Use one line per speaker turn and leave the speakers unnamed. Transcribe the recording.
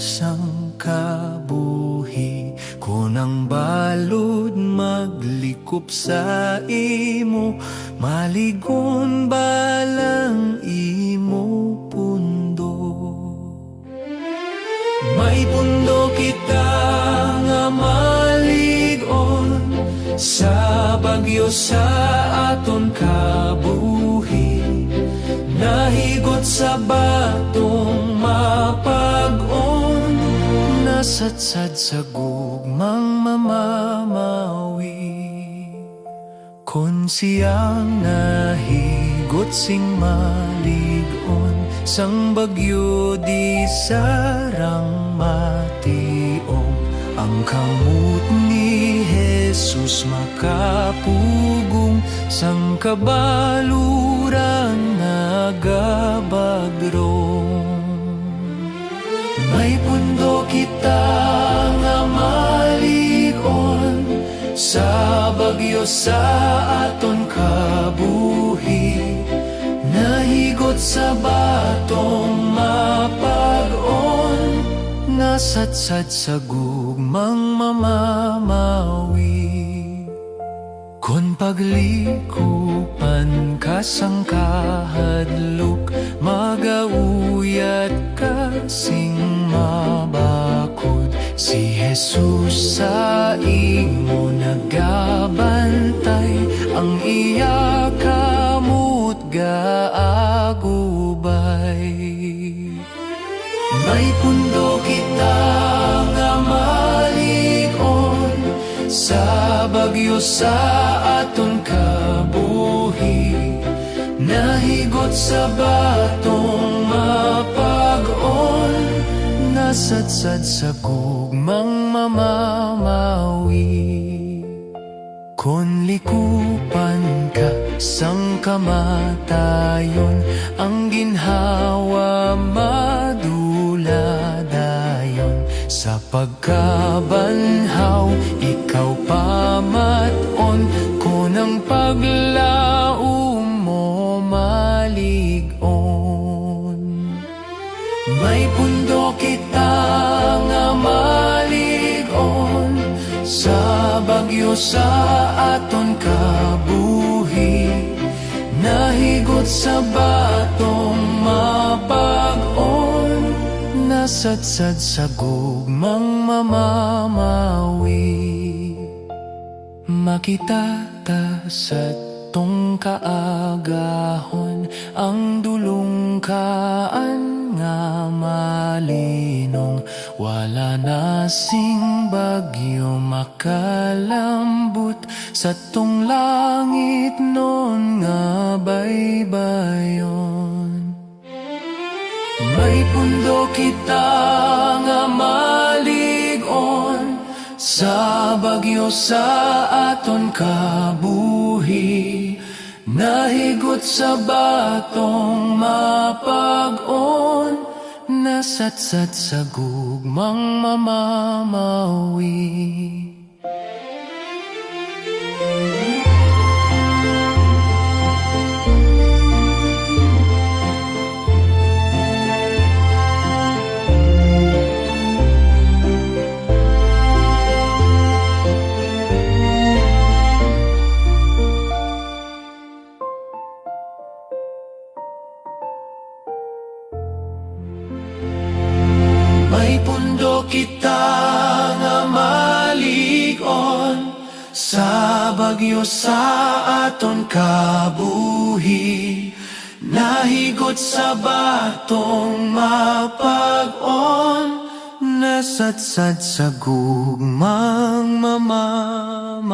sang kabuhi, kunang balod maglikop sa imo, maligon balang imo pundo. May pundo kita nga maligon, sa bagyo sa aton kabuhi, nahigot sa batong mapag-on, nasatsad sa gugmang mamamawi. Kon siyang nahigot sing maligon, sang bagyo di sarang mationg, ang kamot ni Jesus makapugong, sang kabaluran nagabagrong. May pundo kita nga maligon, sa bagyo sa aton kabuhi, nahigot sa batong mapag-on, nasatsad sa gugmang mamamawi. Kon paglikupan ka sang kahadlok, magauyat ka sing mabakod, si Jesus sa imo nagabantay, ang iya kamot gaagubay. May pundo kita nga maligon, sa bagyo sa aton kabuhi, nahigot sa batong mapag-on, nasatsad sa gugmang mamamawi. Kon likupan ka sang kamatayon, ang ginhawa madula-dayon, sa pagkabanhaw ikaw pamaton, kon ang paglaom mo maligon. May pundo kita nga maligon, sa bagyo sa aton kabuhi, nahigot sa batong mapag-on, nasatsad sa gugmang mamamawi. Makita ta sa tong kaagahon, ang dulungkaan nga malinong, wala na sing bagyo makalambot, sa tong langit non nga baybayon. May pundo kita nga maligon, sa bagyo sa aton kabuhi, nahigot sa batong mapag-on, nasatsad sa gugmang mamamawi. May pundo kita nga maligon, sa bagyo sa aton kabuhi, nahigot sa batong mapag-on, nasatsad sa gugmang mamamawi.